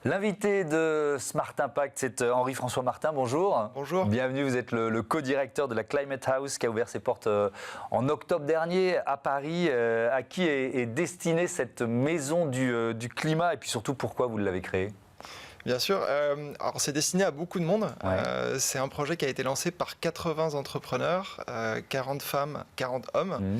L'invité de Smart Impact, c'est Henri-François Martin. Bonjour. Bonjour. Bienvenue, vous êtes le co-directeur de la Climate House qui a ouvert ses portes en octobre dernier à Paris. À qui est destinée cette maison du climat et puis surtout pourquoi vous l'avez créée ? Bien sûr. Alors, c'est destiné à beaucoup de monde. Ouais. C'est un projet qui a été lancé par 80 entrepreneurs, 40 femmes, 40 hommes,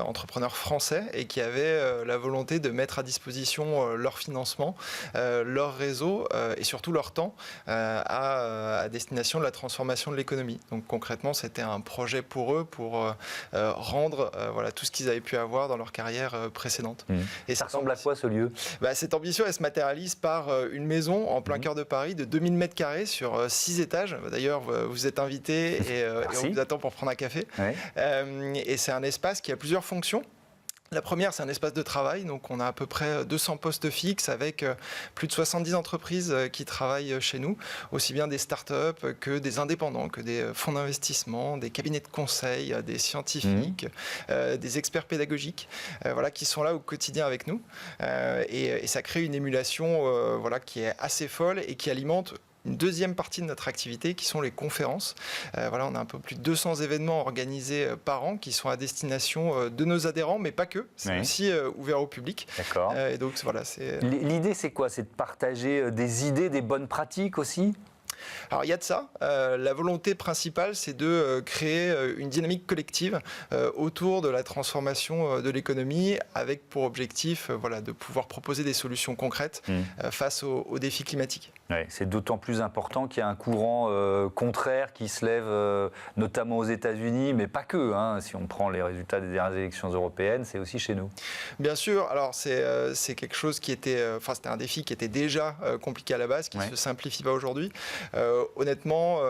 entrepreneurs français, et qui avaient la volonté de mettre à disposition leur financement, leur réseau et surtout leur temps à destination de la transformation de l'économie. Donc concrètement, c'était un projet pour eux pour rendre tout ce qu'ils avaient pu avoir dans leur carrière précédente. Et ça ressemble à quoi ce lieu ? Cette ambition, elle se matérialise par une maison en plein cœur de Paris de 2000 m² sur 6 étages. D'ailleurs, vous êtes invité et on vous attend pour prendre un café. Ouais. Et c'est un espace qui a plusieurs fonctions. La première, c'est un espace de travail, donc on a à peu près 200 postes fixes avec plus de 70 entreprises qui travaillent chez nous, aussi bien des startups que des indépendants, que des fonds d'investissement, des cabinets de conseil, des scientifiques, des experts pédagogiques, qui sont là au quotidien avec nous. Et ça crée une émulation qui est assez folle et qui alimente une deuxième partie de notre activité qui sont les conférences. On a un peu plus de 200 événements organisés par an qui sont à destination de nos adhérents, mais pas que. C'est aussi ouvert au public. D'accord. Et donc c'est... L'idée, c'est quoi ? C'est de partager des idées, des bonnes pratiques aussi ? Alors il y a de ça. La volonté principale, c'est de créer une dynamique collective autour de la transformation de l'économie, avec pour objectif de pouvoir proposer des solutions concrètes face aux défis climatiques. Ouais, c'est d'autant plus important qu'il y a un courant contraire qui se lève, notamment aux États-Unis, mais pas que. Si on prend les résultats des dernières élections européennes, c'est aussi chez nous. Bien sûr. Alors c'est quelque chose qui était, c'était un défi qui était déjà compliqué à la base, qui ne se simplifie pas aujourd'hui. Honnêtement,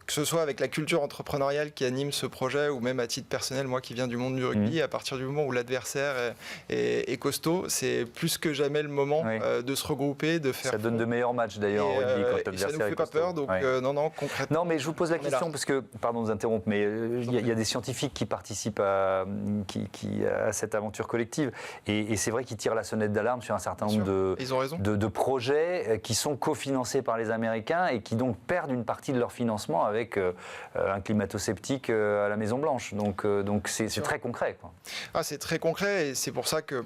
que ce soit avec la culture entrepreneuriale qui anime ce projet ou même à titre personnel, moi qui viens du monde du rugby, à partir du moment où l'adversaire est costaud, c'est plus que jamais le moment de se regrouper, de faire... Ça donne de meilleurs matchs d'ailleurs au rugby quand l'adversaire est costaud. Ça nous fait pas peur, donc non, concrètement... Non, mais je vous pose la question parce que, pardon de vous interrompre, mais il y a des scientifiques qui participent à cette aventure collective et c'est vrai qu'ils tirent la sonnette d'alarme sur un certain nombre de projets qui sont cofinancés par les Américains et qui donc perdent une partie de leur financement avec un climato-sceptique à la Maison-Blanche. Donc c'est très concret, quoi. C'est très concret et c'est pour ça que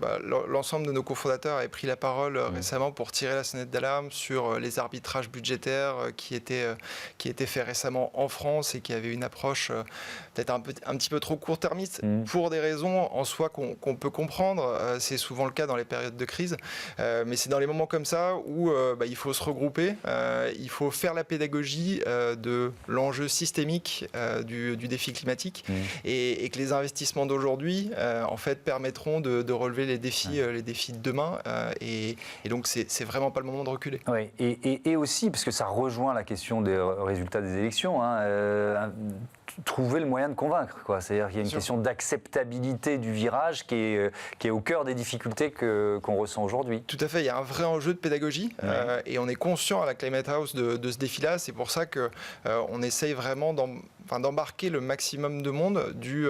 l'ensemble de nos cofondateurs avaient pris la parole récemment pour tirer la sonnette d'alarme sur les arbitrages budgétaires qui étaient faits récemment en France et qui avaient une approche peut-être un petit peu trop court-termiste pour des raisons en soi qu'on peut comprendre. C'est souvent le cas dans les périodes de crise. Mais c'est dans les moments comme ça où il faut se regrouper, il faut faire la pédagogie de l'enjeu systémique du défi climatique et que les investissements d'aujourd'hui en fait permettront de relever les défis de demain et donc c'est vraiment pas le moment de reculer. Oui, et aussi parce que ça rejoint la question des résultats des élections, trouver le moyen de convaincre, quoi. C'est-à-dire qu'il y a une question d'acceptabilité du virage qui est au cœur des difficultés qu'on ressent aujourd'hui. Tout à fait, il y a un vrai enjeu de pédagogie et on est conscient à la Climate House de ce défi-là. C'est pour ça qu'on essaye vraiment d'embarquer le maximum de monde, du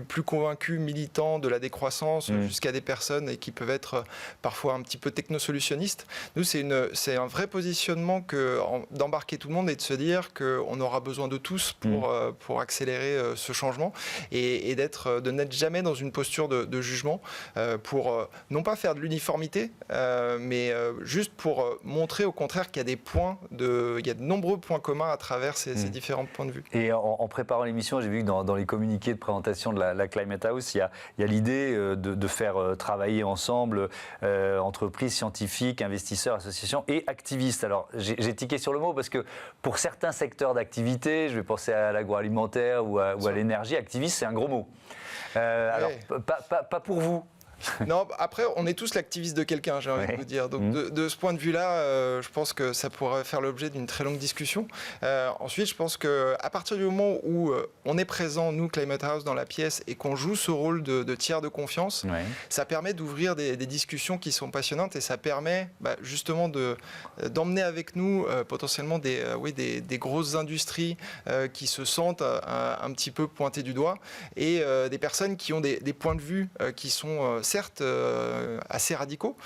plus convaincu militant de la décroissance jusqu'à des personnes qui peuvent être parfois un petit peu technosolutionnistes. Nous, c'est un vrai positionnement d'embarquer tout le monde et de se dire qu'on aura besoin de tous pour accélérer ce changement et de n'être jamais dans une posture de jugement pour non pas faire de l'uniformité, mais juste pour montrer au contraire qu'il y a il y a de nombreux points communs à travers ces différents points de vue. Et en préparant l'émission, j'ai vu que dans les communiqués de présentation de la Climate House, il y a l'idée de faire travailler ensemble entreprises, scientifiques, investisseurs, associations et activistes. Alors, j'ai tiqué sur le mot parce que pour certains secteurs d'activité, je vais penser à l'agroalimentaire ou à l'énergie, activiste, c'est un gros mot. Alors, pas pour vous. Non, après, on est tous l'activiste de quelqu'un, j'ai envie de vous dire. Donc, de ce point de vue-là, je pense que ça pourrait faire l'objet d'une très longue discussion. Ensuite, je pense qu'à partir du moment où on est présent, nous, Climate House, dans la pièce, et qu'on joue ce rôle de tiers de confiance, ça permet d'ouvrir des discussions qui sont passionnantes et ça permet justement d'emmener avec nous potentiellement des grosses industries qui se sentent un petit peu pointées du doigt et des personnes qui ont des points de vue qui sont certes assez radicaux,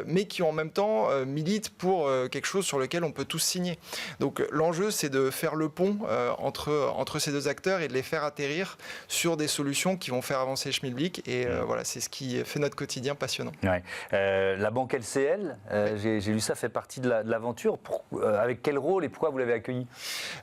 mais qui en même temps militent pour quelque chose sur lequel on peut tous signer. Donc l'enjeu, c'est de faire le pont entre ces deux acteurs et de les faire atterrir sur des solutions qui vont faire avancer le schmilblick. Et voilà, c'est ce qui fait notre quotidien passionnant. Ouais. La banque LCL, j'ai lu ça, fait partie de l'aventure. Avec quel rôle et pourquoi vous l'avez accueilli?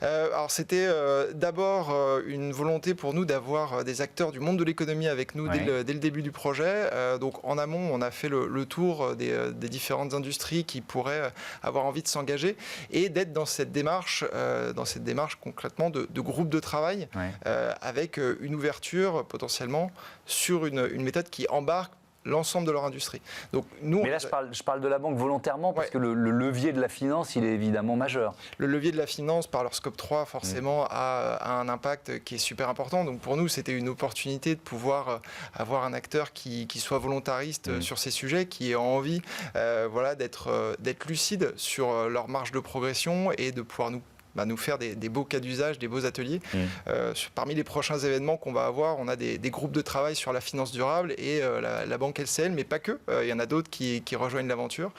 Alors c'était d'abord une volonté pour nous d'avoir des acteurs du monde de l'économie avec nous dès le début du projet. Donc en amont, on a fait le tour des différentes industries qui pourraient avoir envie de s'engager et d'être dans cette démarche concrètement de groupe de travail avec une ouverture potentiellement sur une méthode qui embarque l'ensemble de leur industrie. Donc, mais là, je parle de la banque volontairement parce que le levier de la finance, il est évidemment majeur. Le levier de la finance, par leur scope 3, forcément, a un impact qui est super important. Donc, pour nous, c'était une opportunité de pouvoir avoir un acteur qui soit volontariste sur ces sujets, qui ait envie d'être lucide sur leur marge de progression et de pouvoir nous faire des beaux cas d'usage, des beaux ateliers. Parmi les prochains événements qu'on va avoir, on a des groupes de travail sur la finance durable et la banque LCL, mais pas que. Il y en a d'autres qui rejoignent l'aventure.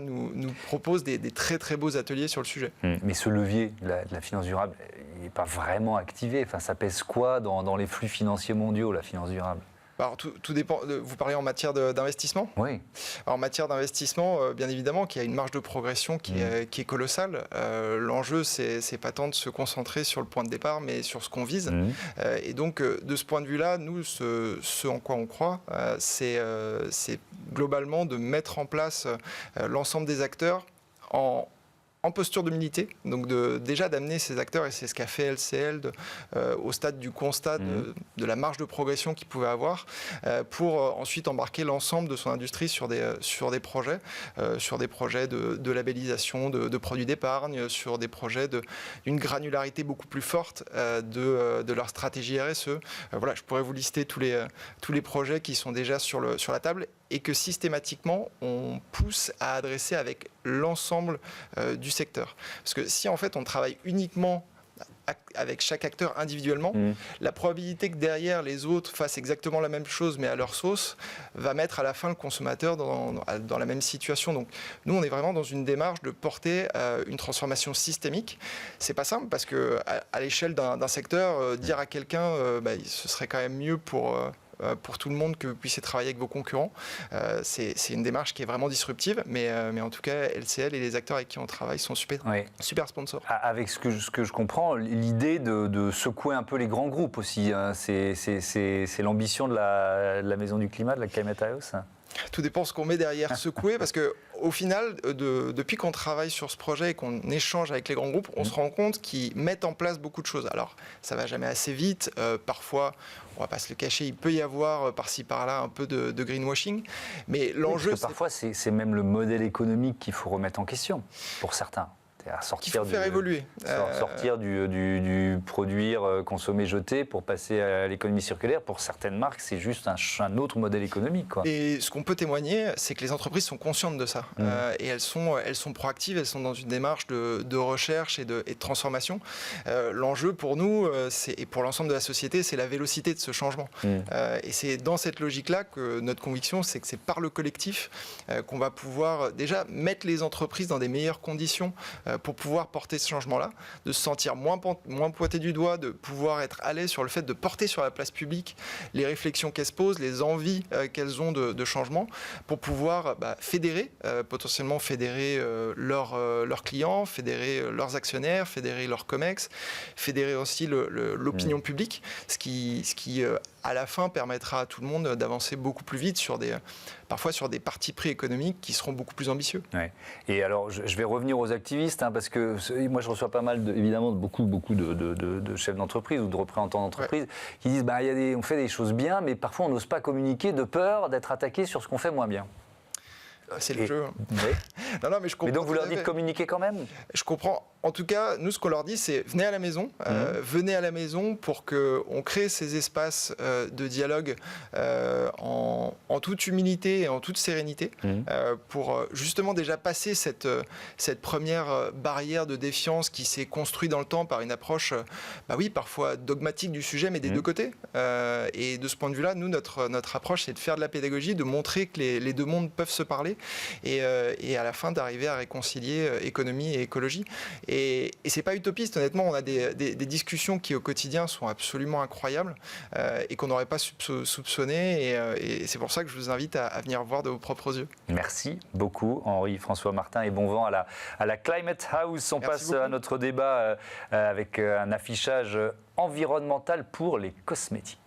Nous proposent des très très beaux ateliers sur le sujet. Mais ce levier de la finance durable, il n'est pas vraiment activé. Enfin, ça pèse quoi dans les flux financiers mondiaux, la finance durable? Alors, tout dépend. Vous parlez en matière d'investissement ? Oui. Alors, en matière d'investissement, bien évidemment, qu'il y a une marge de progression qui est colossale. L'enjeu, c'est pas tant de se concentrer sur le point de départ, mais sur ce qu'on vise. Et donc, de ce point de vue-là, nous, ce en quoi on croit, c'est globalement de mettre en place l'ensemble des acteurs en posture d'humilité, donc déjà d'amener ces acteurs, et c'est ce qu'a fait LCL au stade du constat de la marge de progression qu'ils pouvaient avoir, pour ensuite embarquer l'ensemble de son industrie sur des projets de labellisation, de produits d'épargne, sur des projets d'une granularité beaucoup plus forte de leur stratégie RSE. Je pourrais vous lister tous les projets qui sont déjà sur la table et que systématiquement on pousse à adresser avec l'ensemble du secteur. Parce que si en fait on travaille uniquement avec chaque acteur individuellement, la probabilité que derrière les autres fassent exactement la même chose mais à leur sauce va mettre à la fin le consommateur dans la même situation. Donc nous on est vraiment dans une démarche de porter une transformation systémique. C'est pas simple parce que à l'échelle d'un secteur, dire à quelqu'un ce serait quand même mieux pour tout le monde que vous puissiez travailler avec vos concurrents. C'est une démarche qui est vraiment disruptive, mais en tout cas, LCL et les acteurs avec qui on travaille sont super sponsors. Avec ce que je comprends, l'idée de secouer un peu les grands groupes aussi, hein, c'est l'ambition de la Maison du Climat, de la Climate House. Tout dépend ce qu'on met derrière secouer, parce qu'au final, depuis qu'on travaille sur ce projet et qu'on échange avec les grands groupes, on se rend compte qu'ils mettent en place beaucoup de choses. Alors, ça va jamais assez vite. Parfois, on va pas se le cacher, il peut y avoir par-ci par-là un peu de greenwashing. Mais l'enjeu, parfois, c'est même le modèle économique qu'il faut remettre en question pour certains. À sortir faire évoluer. Sortir du produire, consommer, jeter pour passer à l'économie circulaire. Pour certaines marques, c'est juste un autre modèle économique, quoi. Et ce qu'on peut témoigner, c'est que les entreprises sont conscientes de ça. Et elles sont proactives, elles sont dans une démarche de recherche et de transformation. L'enjeu pour nous, et pour l'ensemble de la société, c'est la vélocité de ce changement. Et c'est dans cette logique-là que notre conviction, c'est que c'est par le collectif qu'on va pouvoir déjà mettre les entreprises dans des meilleures conditions pour pouvoir porter ce changement-là, de se sentir moins pointé du doigt, de pouvoir être à l'aise sur le fait de porter sur la place publique les réflexions qu'elles se posent, les envies qu'elles ont de changement, pour pouvoir potentiellement fédérer leurs clients, fédérer leurs actionnaires, fédérer leurs COMEX, fédérer aussi l'opinion publique, ce qui à la fin permettra à tout le monde d'avancer beaucoup plus vite parfois sur des partis pris économiques qui seront beaucoup plus ambitieux. Ouais. Et alors, je vais revenir aux activistes, parce que moi, je reçois pas mal, évidemment, beaucoup de chefs d'entreprise ou de représentants d'entreprise qui disent on fait des choses bien, mais parfois on n'ose pas communiquer de peur d'être attaqué sur ce qu'on fait moins bien. C'est le jeu. Mais, non, mais je comprends. mais donc vous leur dites de communiquer quand même? Je comprends. En tout cas, nous, ce qu'on leur dit, c'est venez à la maison. Venez à la maison pour qu'on crée ces espaces de dialogue en toute humilité et en toute sérénité pour justement déjà passer cette première barrière de défiance qui s'est construite dans le temps par une approche, parfois dogmatique du sujet, mais des deux côtés. Et de ce point de vue-là, nous, notre approche, c'est de faire de la pédagogie, de montrer que les deux mondes peuvent se parler et à la fin d'arriver à réconcilier économie et écologie. Et c'est pas utopiste, honnêtement, on a des discussions qui au quotidien sont absolument incroyables et qu'on n'aurait pas soupçonné. Et c'est pour ça que je vous invite à venir voir de vos propres yeux. Merci beaucoup, Henri-François Martin, et bon vent à la Climate House. On passe à notre débat avec un affichage environnemental pour les cosmétiques.